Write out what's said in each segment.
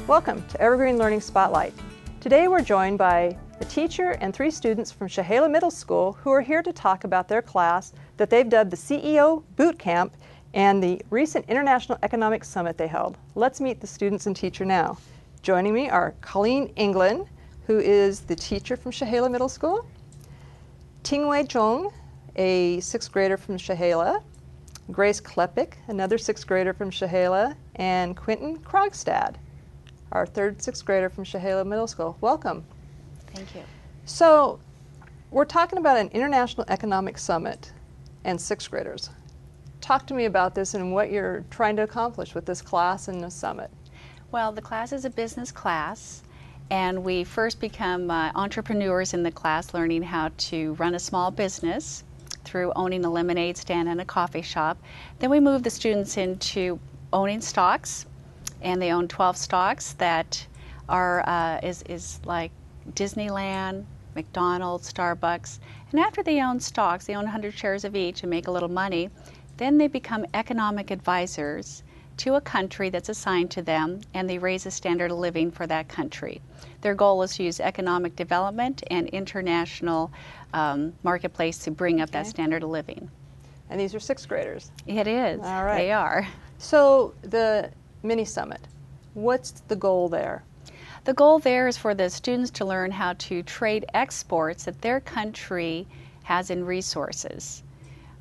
Welcome to Evergreen Learning Spotlight. Today we're joined by a teacher and 3 students from Shahala Middle School who are here to talk about their class that they've dubbed the CEO Boot Camp and the recent International Economic Summit they held. Let's meet the students and teacher now. Joining me are Colleen England, who is the teacher from Shahala Middle School, Tingwei Zhong, a 6th grader from Shahala, Grace Klepik, another 6th grader from Shahala, and Quentin Krogstad, our 3rd 6th grader from Shahala Middle School. Welcome. Thank you. So, we're talking about an International Economic Summit and 6th graders. Talk to me about this and what you're trying to accomplish with this class and the summit. Well, the class is a business class, and we first become entrepreneurs in the class, learning how to run a small business through owning a lemonade stand and a coffee shop. Then we move the students into owning stocks, and they own 12 stocks that are is like Disneyland, McDonald's, Starbucks. And after they own stocks, they own 100 shares of each and make a little money. Then they become economic advisors to a country that's assigned to them, and they raise the standard of living for that country. Their goal is to use economic development and international marketplace to bring up that standard of living. And these are 6th graders. It is. All right. They are. So the mini summit, what's the goal there? The goal there is for the students to learn how to trade exports that their country has in resources.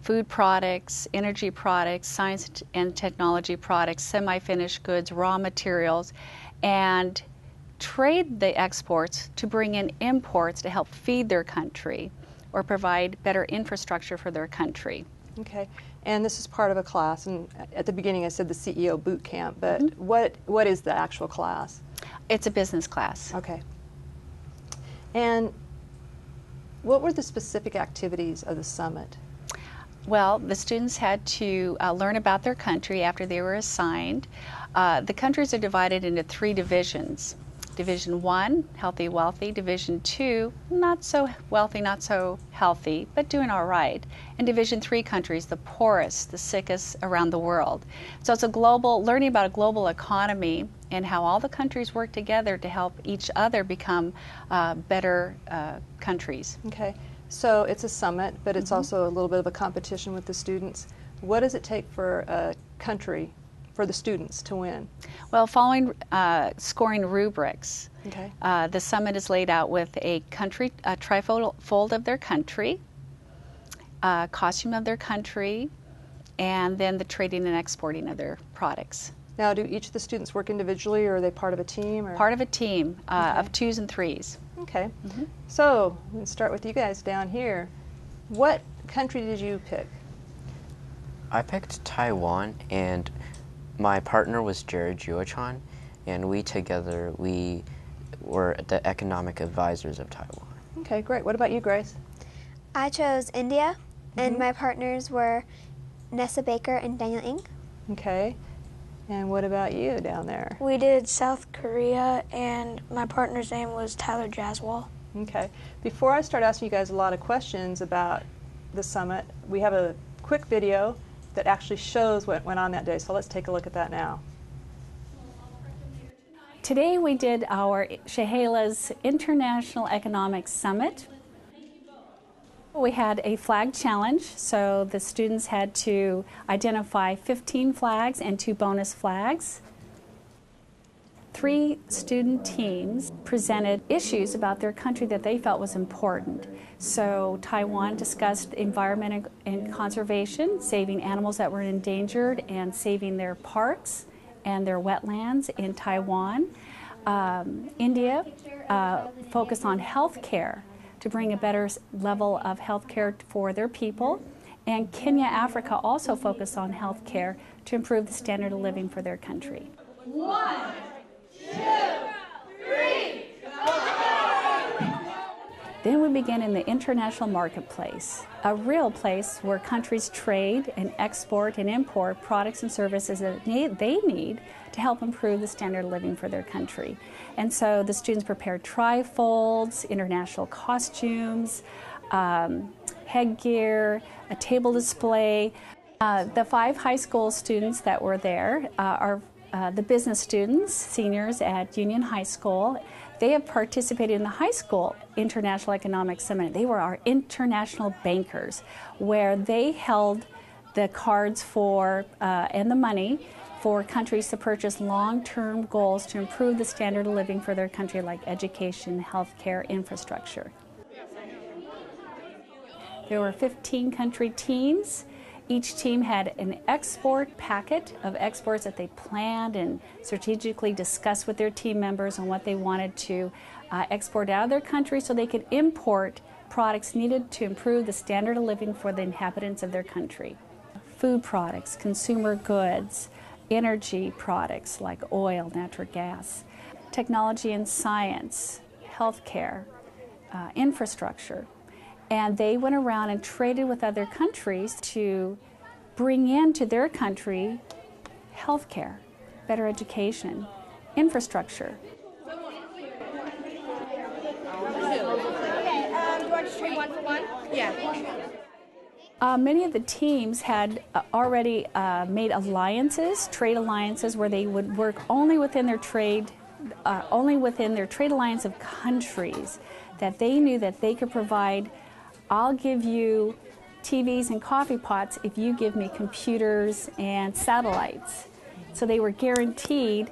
Food products, energy products, science and technology products, semi-finished goods, raw materials, and trade the exports to bring in imports to help feed their country or provide better infrastructure for their country. Okay, and this is part of a class, and at the beginning I said the CEO Boot Camp, but what is the actual class? It's a business class. Okay. And what were the specific activities of the summit? Well, the students had to learn about their country after they were assigned. The countries are divided into 3 divisions. Division 1, healthy, wealthy. Division 2, not so wealthy, not so healthy, but doing all right. And Division 3 countries, the poorest, the sickest around the world. So it's a global, learning about a global economy and how all the countries work together to help each other become better countries. Okay. So it's a summit, but it's also a little bit of a competition with the students. What does it take for a country, for the students to win? Well, following scoring rubrics, okay. The summit is laid out with a trifold of their country, costume of their country, and then the trading and exporting of their products. Now, do each of the students work individually, or are they part of a team? Or? Part of a team of 2s and 3s. Okay. So, we can start with you guys down here. What country did you pick? I picked Taiwan, and my partner was Jared Juachan, and we were the economic advisors of Taiwan. Okay, great. What about you, Grace? I chose India, and my partners were Nessa Baker and Daniel Ng. Okay. And what about you down there? We did South Korea, and my partner's name was Tyler Jaswal. Okay. Before I start asking you guys a lot of questions about the summit, we have a quick video that actually shows what went on that day. So let's take a look at that now. Today we did our Shahala's International Economic Summit. We had a flag challenge, so the students had to identify 15 flags and 2 bonus flags. 3 student teams presented issues about their country that they felt was important. So Taiwan discussed environment and conservation, saving animals that were endangered and saving their parks and their wetlands in Taiwan. India focused on health care to bring a better level of health care for their people. And Kenya, Africa also focused on health care to improve the standard of living for their country. 1, 2, 3, Then we begin in the international marketplace, a real place where countries trade and export and import products and services that they need to help improve the standard of living for their country. And so the students prepared trifolds, international costumes, headgear, a table display. The 5 high school students that were there are the business students, seniors at Union High School. They have participated in the high school International Economic Summit. They were our international bankers, where they held the cards for and the money for countries to purchase long-term goals to improve the standard of living for their country, like education, healthcare, infrastructure. There were 15 country teams. Each team had an export packet of exports that they planned and strategically discussed with their team members on what they wanted to export out of their country so they could import products needed to improve the standard of living for the inhabitants of their country. Food products, consumer goods, energy products like oil, natural gas, technology and science, healthcare, infrastructure. And they went around and traded with other countries to bring into their country healthcare, better education, infrastructure. Do you want to trade one for one? Yeah. Many of the teams had already made alliances, trade alliances, where they would work only within their trade alliance of countries that they knew that they could provide. I'll give you TVs and coffee pots if you give me computers and satellites. So they were guaranteed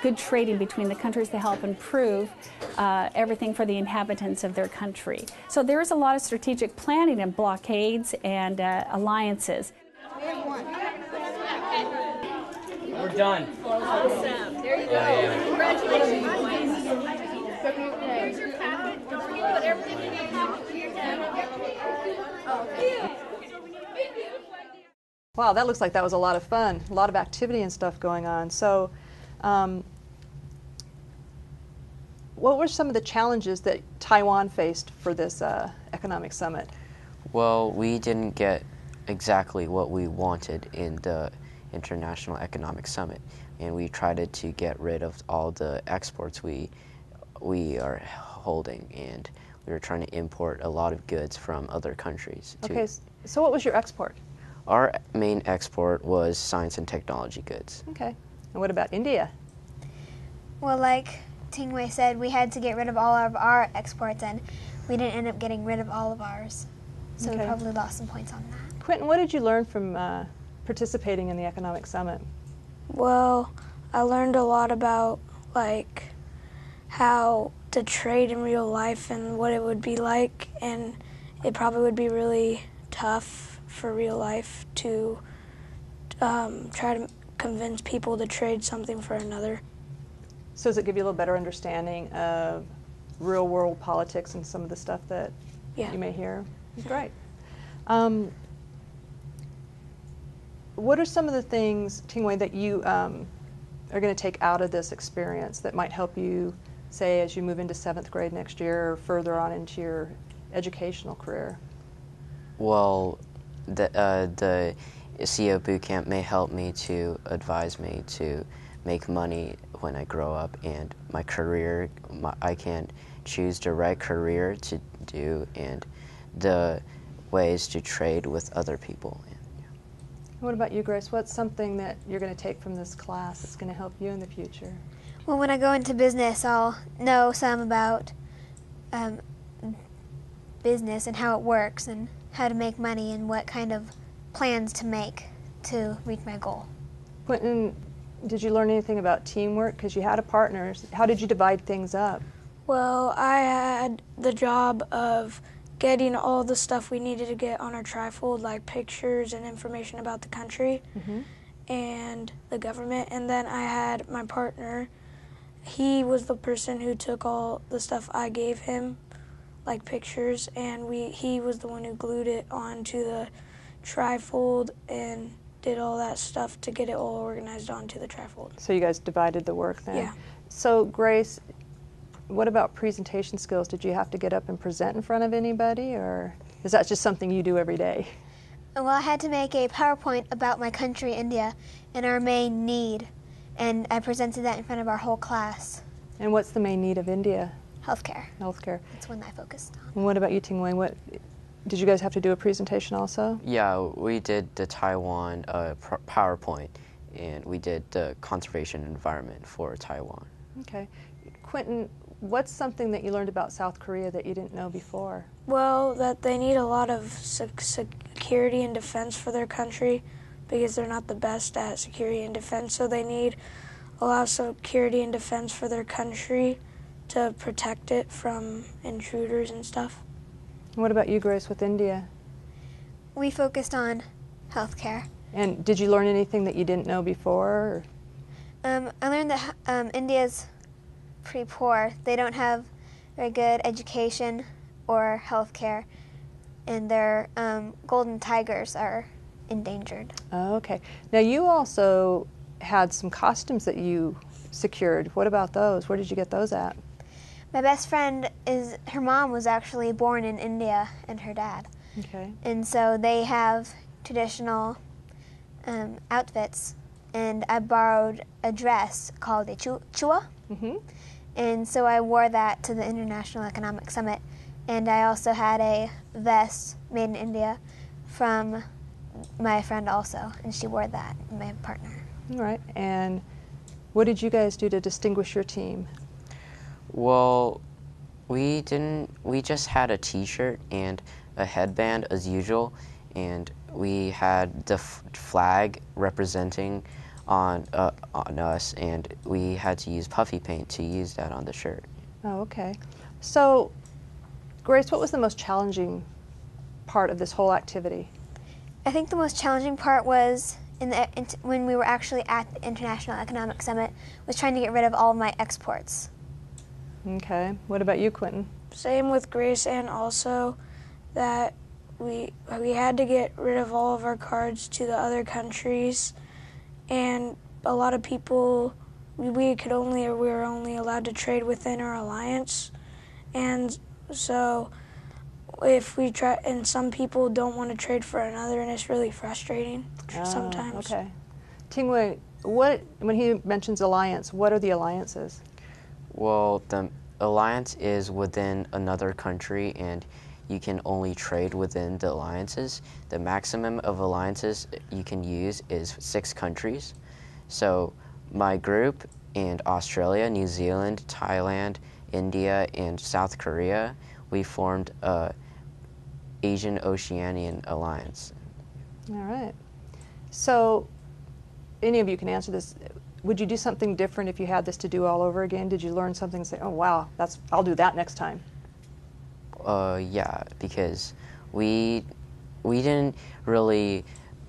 good trading between the countries to help improve everything for the inhabitants of their country. So there's a lot of strategic planning and blockades and alliances. We're done. Awesome. There you go. Congratulations. Here's your packet. Don't forget to put everything in your packet. Wow, that looks like that was a lot of fun, a lot of activity and stuff going on. So, what were some of the challenges that Taiwan faced for this economic summit? Well, we didn't get exactly what we wanted in the International Economic Summit, and we tried to get rid of all the exports we are holding, and we were trying to import a lot of goods from other countries. Okay, so what was your export? Our main export was science and technology goods. Okay, and what about India? Well, like Tingwei said, we had to get rid of all of our exports, and we didn't end up getting rid of all of ours. So Okay. we probably lost some points on that. Quentin, what did you learn from participating in the economic summit? Well, I learned a lot about like how to trade in real life and what it would be like, and it probably would be really tough for real life to try to convince people to trade something for another. So does it give you a little better understanding of real world politics and some of the stuff that Yeah. you may hear? Great. What are some of the things, Tingwei, that you are going to take out of this experience that might help you, say, as you move into 7th grade next year or further on into your educational career? Well, the CEO boot camp may help me to advise me to make money when I grow up, and my career, I can choose the right career to do and the ways to trade with other people. What about you, Grace? What's something that you're going to take from this class that's going to help you in the future? Well, when I go into business, I'll know some about business and how it works and how to make money and what kind of plans to make to reach my goal. Quentin, did you learn anything about teamwork? Because you had a partner. How did you divide things up? Well, I had the job of getting all the stuff we needed to get on our trifold, like pictures and information about the country and the government. And then I had my partner. He was the person who took all the stuff I gave him, like pictures, and he was the one who glued it onto the trifold and did all that stuff to get it all organized onto the trifold. So you guys divided the work then? Yeah. So Grace, what about presentation skills? Did you have to get up and present in front of anybody, or is that just something you do every day? Well, I had to make a PowerPoint about my country, India, and our main need, and I presented that in front of our whole class. And what's the main need of India? Healthcare. Healthcare. That's one I focused on. And what about you, Tingwei? What did you guys have to do a presentation also? Yeah, we did the Taiwan PowerPoint, and we did the conservation environment for Taiwan. Okay. Quentin, what's something that you learned about South Korea that you didn't know before? Well, that they need a lot of security and defense for their country because they're not the best at security and defense, so they need a lot of security and defense for their country to protect it from intruders and stuff. What about you, Grace, with India? We focused on healthcare. And did you learn anything that you didn't know before? I learned that India's pretty poor. They don't have very good education or healthcare, and their golden tigers are endangered. Oh, okay. Now you also had some costumes that you secured. What about those? Where did you get those at? My best friend, her mom was actually born in India, and her dad. Okay. And so they have traditional outfits, and I borrowed a dress called a chua. Mm-hmm. And so I wore that to the International Economic Summit. And I also had a vest made in India from my friend also, and she wore that, my partner. All right. And what did you guys do to distinguish your team? Well, we just had a t-shirt and a headband as usual, and we had the flag representing on us, and we had to use puffy paint to use that on the shirt. Oh, okay. So, Grace, what was the most challenging part of this whole activity? I think the most challenging part was when we were actually at the International Economic Summit, was trying to get rid of all of my exports. Okay. What about you, Quentin? Same with Grace, and also that we had to get rid of all of our cards to the other countries, and a lot of people we were only allowed to trade within our alliance, and so if we try, and some people don't want to trade for another, and it's really frustrating sometimes. Okay. Tingwei, when he mentions alliance, what are the alliances? Well, the alliance is within another country, and you can only trade within the alliances. The maximum of alliances you can use is 6 countries. So my group and Australia, New Zealand, Thailand, India, and South Korea, we formed a Asian Oceanian Alliance. All right. So, any of you can answer this. Would you do something different if you had this to do all over again? Did you learn something and say, oh wow, I'll do that next time? Yeah, because we didn't really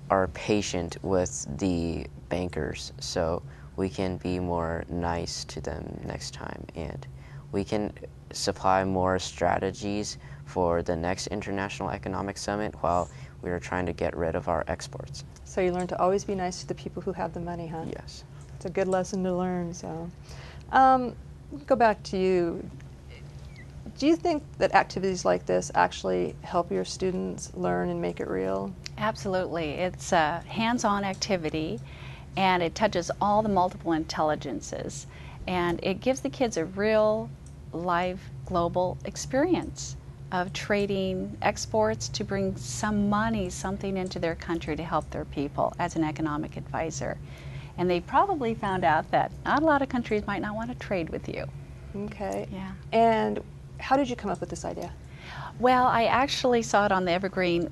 are patient with the bankers, so we can be more nice to them next time, and we can supply more strategies for the next International Economic Summit while we are trying to get rid of our exports. So you learn to always be nice to the people who have the money, huh? Yes. It's a good lesson to learn. So, go back to you. Do you think that activities like this actually help your students learn and make it real? Absolutely. It's a hands-on activity, and it touches all the multiple intelligences, and it gives the kids a real live global experience of trading exports to bring some money, something into their country to help their people as an economic advisor. And they probably found out that not a lot of countries might not want to trade with you. Okay. Yeah. And how did you come up with this idea? Well, I actually saw it on the Evergreen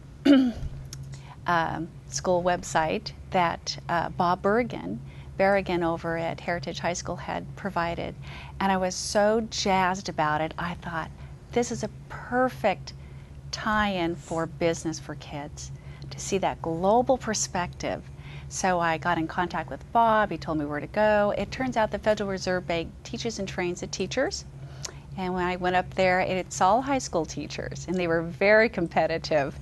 school website that Bob Berrigan over at Heritage High School had provided, and I was so jazzed about it. I thought, this is a perfect tie-in for business for kids, to see that global perspective. So I got in contact with Bob. He told me where to go. It turns out the Federal Reserve Bank teaches and trains the teachers. And when I went up there, it's all high school teachers, and they were very competitive.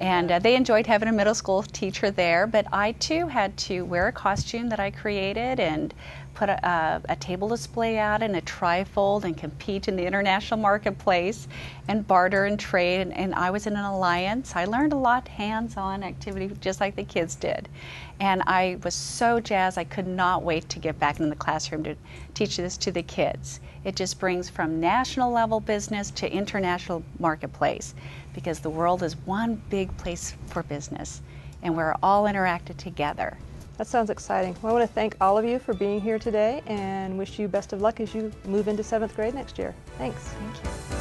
And they enjoyed having a middle school teacher there, but I too had to wear a costume that I created and put a table display out and a trifold and compete in the international marketplace and barter and trade. And I was in an alliance. I learned a lot hands-on activity just like the kids did. And I was so jazzed, I could not wait to get back in the classroom to teach this to the kids. It just brings from national level business to international marketplace, because the world is one big place for business and we're all interacted together. That sounds exciting. Well, I want to thank all of you for being here today and wish you best of luck as you move into 7th grade next year. Thanks. Thank you.